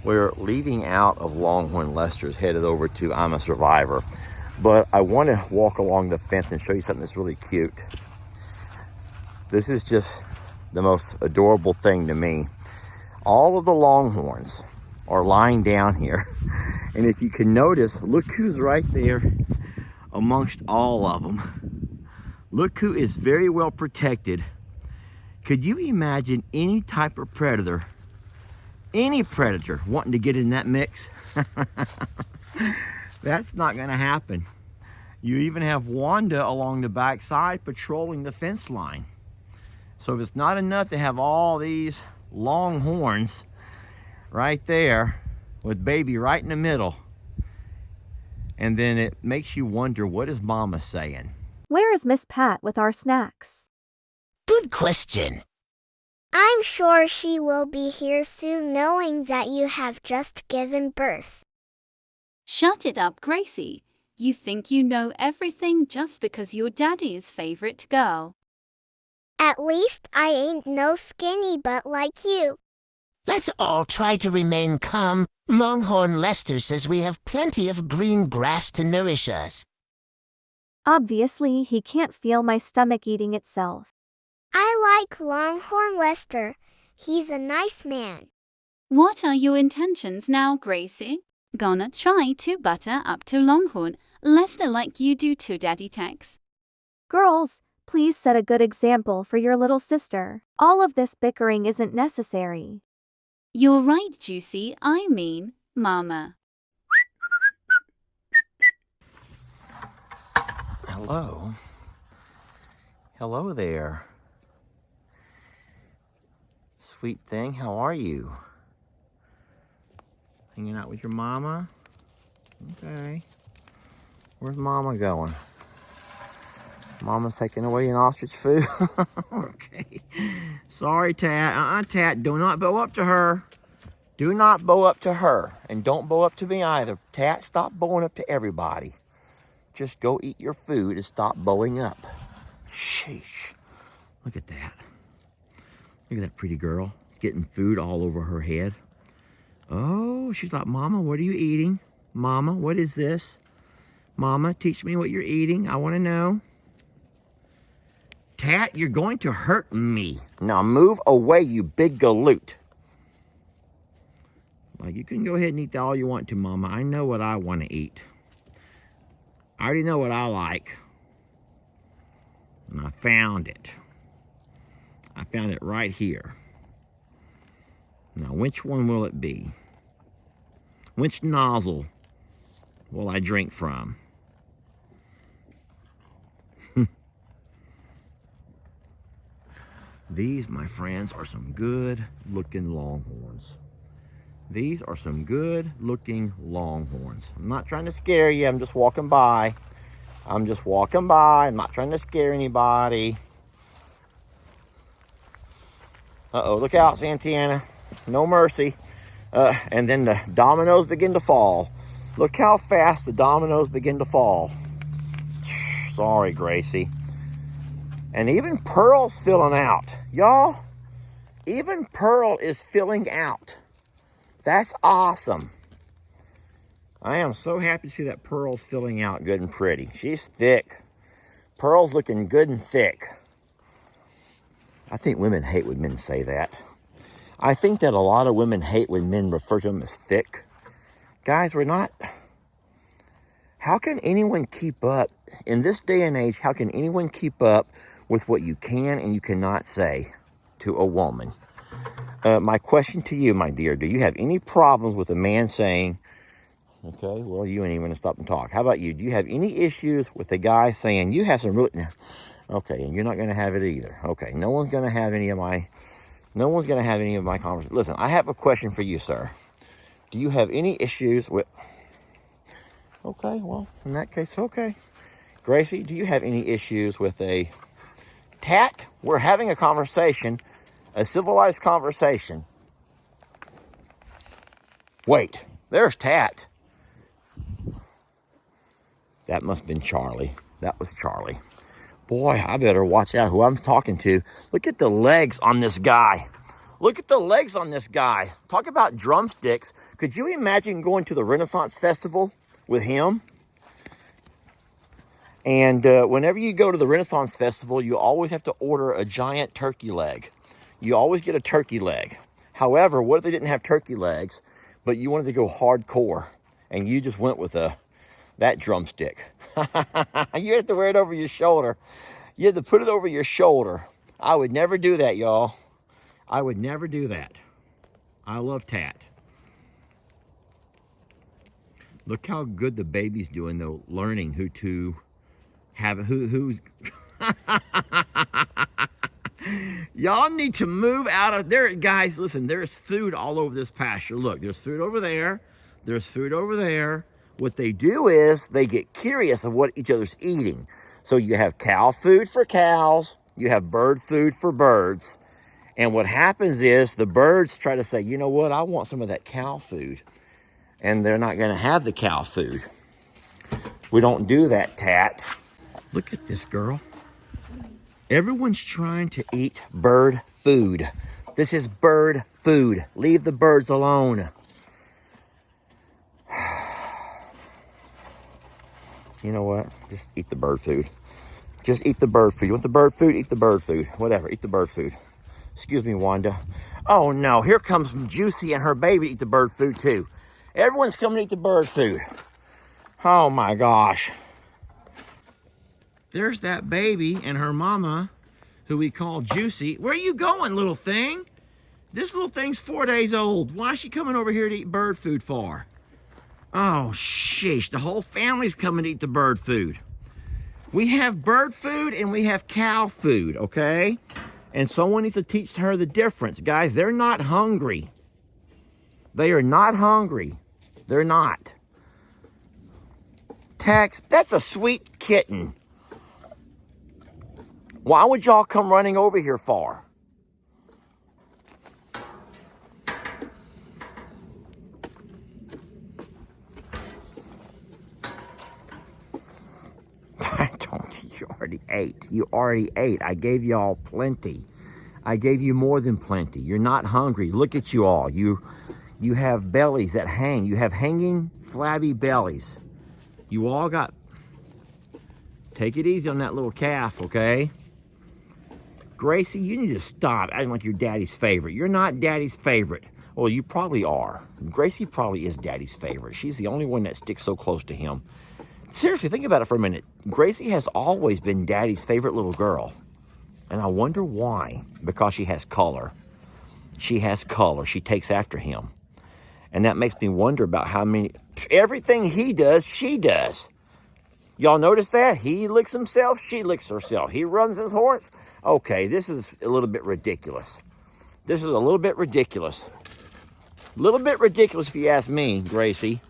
We're leaving out of Longhorn Lester's, headed over to I'm a Survivor. But I want to walk along the fence and show you something that's really cute. This is just the most adorable thing to me. All of the Longhorns are lying down here. And if you can notice, look who's right there amongst all of them. Look who is very well protected. Could you imagine any type of predator, any predator wanting to get in that mix? That's not gonna happen. You even have Wanda along the back side patrolling the fence line. So if it's not enough to have all these Longhorns right there with baby right in the middle, and then it makes you wonder, what is Mama saying? Where is Miss Pat with our snacks? Good question. I'm sure she will be here soon, knowing that you have just given birth. Shut it up, Gracie. You think you know everything just because you're Daddy's favorite girl. At least I ain't no skinny butt like you. Let's all try to remain calm. Longhorn Lester says we have plenty of green grass to nourish us. Obviously, he can't feel my stomach eating itself. I like Longhorn Lester. He's a nice man. What are your intentions now, Gracie? Gonna try to butter up to Longhorn Lester like you do to Daddy Tex? Girls, please set a good example for your little sister. All of this bickering isn't necessary. You're right, Juicy. I mean, Mama. Hello. Hello there. Sweet thing, how are you? Hanging out with your mama? Okay. Where's Mama going? Mama's taking away an ostrich food? Okay. Sorry, Tat. Tat, do not bow up to her. Do not bow up to her. And don't bow up to me either. Tat, stop bowing up to everybody. Just go eat your food and stop bowing up. Sheesh. Look at that. Look at that pretty girl. Getting food all over her head. Oh, she's like, Mama, what are you eating? Mama, what is this? Mama, teach me what you're eating. I want to know. Tat, you're going to hurt me. Now move away, you big galoot. Like, you can go ahead and eat all you want to, Mama. I know what I want to eat. I already know what I like. And I found it. I found it right here. Now, which one will it be? Which nozzle will I drink from? These, my friends, are some good-looking Longhorns. These are some good-looking Longhorns. I'm not trying to scare you. I'm just walking by. I'm just walking by. I'm not trying to scare anybody. Uh-oh, look out, Santianna. No mercy. And then the dominoes begin to fall. Look how fast the dominoes begin to fall. Sorry, Gracie. And even Pearl's filling out. Y'all, even Pearl is filling out. That's awesome. I am so happy to see that Pearl's filling out good and pretty. She's thick. Pearl's looking good and thick. I think women hate when men say that. I think that a lot of women hate when men refer to them as thick. Guys, we're not... How can anyone keep up? In this day and age, how can anyone keep up with what you can and you cannot say to a woman? My question to you, my dear, do you have any problems with a man saying, okay, well, you ain't even going to stop and talk. How about you? Do you have any issues with a guy saying, you have some really... Okay, and you're not going to have it either. Okay, no one's going to have any of my conversations. Listen, I have a question for you, sir. Do you have any issues with... Okay, well, in that case, okay. Gracie, do you have any issues with a... Tat, we're having a conversation, a civilized conversation. Wait, there's Tat. That must have been Charlie. That was Charlie. Boy, I better watch out who I'm talking to. Look at the legs on this guy. Look at the legs on this guy. Talk about drumsticks. Could you imagine going to the Renaissance Festival with him? And whenever you go to the Renaissance Festival, you always have to order a giant turkey leg. You always get a turkey leg. However, what if they didn't have turkey legs, but you wanted to go hardcore, and you just went with that drumstick? You have to wear it over your shoulder. You have to put it over your shoulder. I would never do that, y'all. I would never do that. I love tat. Look how good the baby's doing, though, learning who to have, who's... Y'all need to move out of there. Guys, listen, there's food all over this pasture. Look, there's food over there. There's food over there. What they do is they get curious of what each other's eating. So you have cow food for cows. You have bird food for birds. And what happens is the birds try to say, you know what, I want some of that cow food. And they're not going to have the cow food. We don't do that, Tat. Look at this girl. Everyone's trying to eat bird food. This is bird food. Leave the birds alone. You know what? Just eat the bird food. Just eat the bird food. You want the bird food? Eat the bird food. Whatever, eat the bird food. Excuse me, Wanda. Oh no, here comes Juicy and her baby to eat the bird food too. Everyone's coming to eat the bird food. Oh my gosh. There's that baby and her mama, who we call Juicy. Where are you going, little thing? This little thing's 4 days old. Why is she coming over here to eat bird food for? Oh, sheesh. The whole family's coming to eat the bird food. We have bird food and we have cow food, okay? And someone needs to teach her the difference. Guys, they're not hungry. They are not hungry. They're not. Tex, that's a sweet kitten. Why would y'all come running over here for? You already ate. You already ate. I gave y'all plenty. I gave you more than plenty. You're not hungry. Look at you all. You have bellies that hang. You have hanging, flabby bellies. You all got... Take it easy on that little calf, okay? Gracie, you need to stop acting like you're daddy's favorite. You're not daddy's favorite. Well, you probably are. Gracie probably is daddy's favorite. She's the only one that sticks so close to him. Seriously, think about it for a minute. Gracie has always been daddy's favorite little girl. And I wonder why. Because she has color. She has color. She takes after him. And that makes me wonder about how many... Everything he does, she does. Y'all notice that? He licks himself, she licks herself. He runs his horns. Okay, this is a little bit ridiculous. This is a little bit ridiculous. A little bit ridiculous if you ask me, Gracie.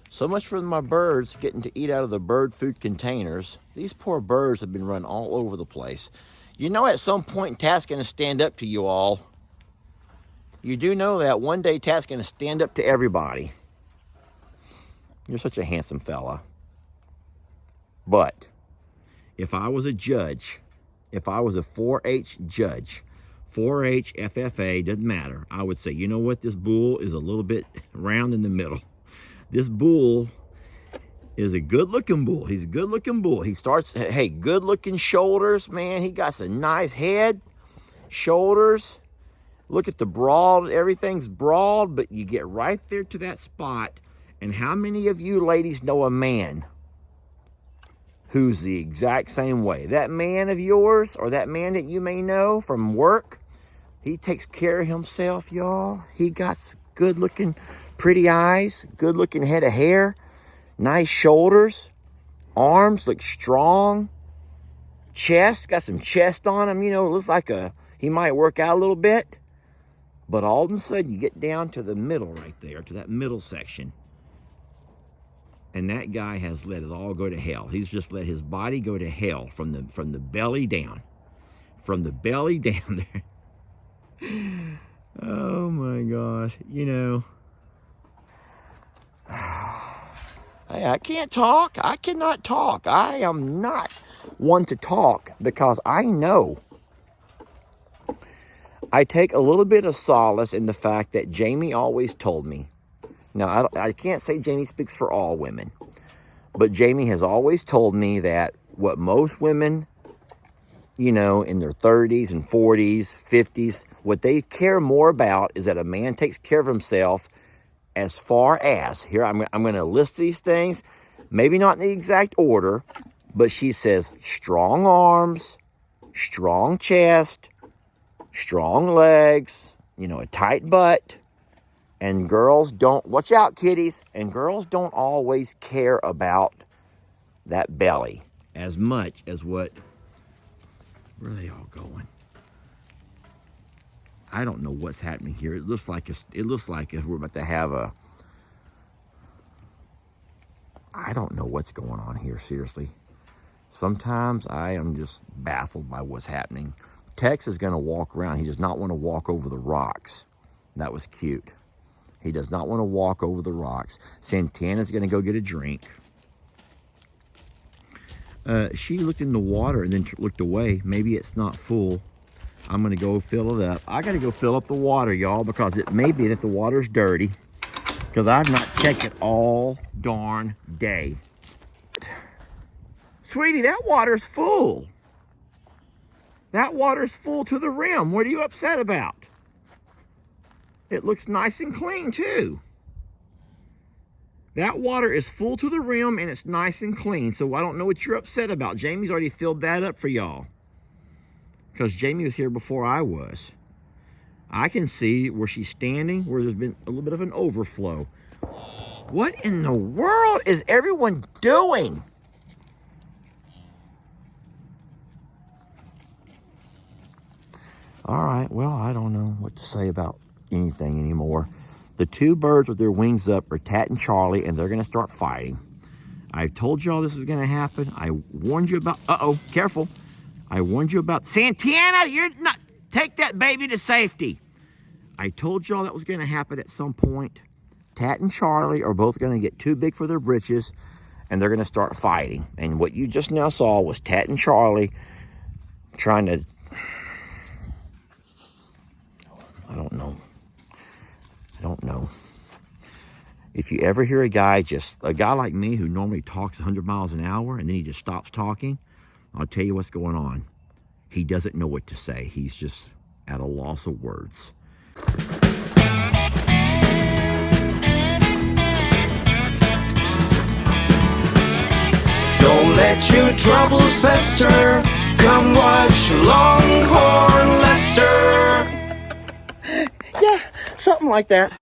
So much for my birds getting to eat out of the bird food containers. These poor birds have been run all over the place. You know, at some point, Tat's going to stand up to you all. You do know that one day Tat's going to stand up to everybody. You're such a handsome fella. But if I was a judge, if I was a 4-H judge, 4-H, FFA, doesn't matter, I would say, you know what? This bull is a little bit round in the middle. This bull is a good-looking bull. He's a good-looking bull. He starts, hey, good-looking shoulders, man. He got a nice head, shoulders. Look at the broad. Everything's broad, but you get right there to that spot. And how many of you ladies know a man who's the exact same way? That man of yours, or that man that you may know from work, he takes care of himself, y'all. He got good-looking, pretty eyes, good-looking head of hair, nice shoulders, arms look strong, chest, got some chest on him, you know, looks like he might work out a little bit. But all of a sudden, you get down to the middle right there, to that middle section. And that guy has let it all go to hell. He's just let his body go to hell from the belly down. From the belly down there. Oh my gosh, you know. I can't talk. I cannot talk. I am not one to talk because I know I take a little bit of solace in the fact that Jamie always told me. Now, I can't say Jamie speaks for all women, but Jamie has always told me that what most women, you know, in their 30s and 40s, 50s, what they care more about is that a man takes care of himself as far as, here, I'm going to list these things, maybe not in the exact order, but she says strong arms, strong chest, strong legs, you know, a tight butt. And girls don't, watch out, kiddies, and girls don't always care about that belly as much as what, where are they all going? I don't know what's happening here. It looks like we're about to have a, I don't know what's going on here, seriously. Sometimes I am just baffled by what's happening. Tex is going to walk around. He does not want to walk over the rocks. That was cute. He does not want to walk over the rocks. Santianna's going to go get a drink. She looked in the water and then looked away. Maybe it's not full. I'm going to go fill it up. I got to go fill up the water, y'all, because it may be that the water's dirty, because I've not checked it all darn day. Sweetie, that water's full. That water's full to the rim. What are you upset about? It looks nice and clean, too. That water is full to the rim, and it's nice and clean, so I don't know what you're upset about. Jamie's already filled that up for y'all, because Jamie was here before I was. I can see where she's standing, where there's been a little bit of an overflow. What in the world is everyone doing? All right, well, I don't know what to say about anything anymore. The two birds with their wings up are Tat and Charlie, and they're going to start fighting. I told y'all this was going to happen. I warned you about, careful. I warned you about, Santianna, you're not, take that baby to safety. I told y'all that was going to happen at some point. Tat and Charlie are both going to get too big for their britches, and they're going to start fighting. And what you just now saw was Tat and Charlie trying to, I don't know. If you ever hear a guy like me who normally talks 100 miles an hour and then he just stops talking, I'll tell you what's going on. He doesn't know what to say. He's just at a loss of words. Don't let your troubles fester. Come watch Longhorn Lester. Yeah, something like that.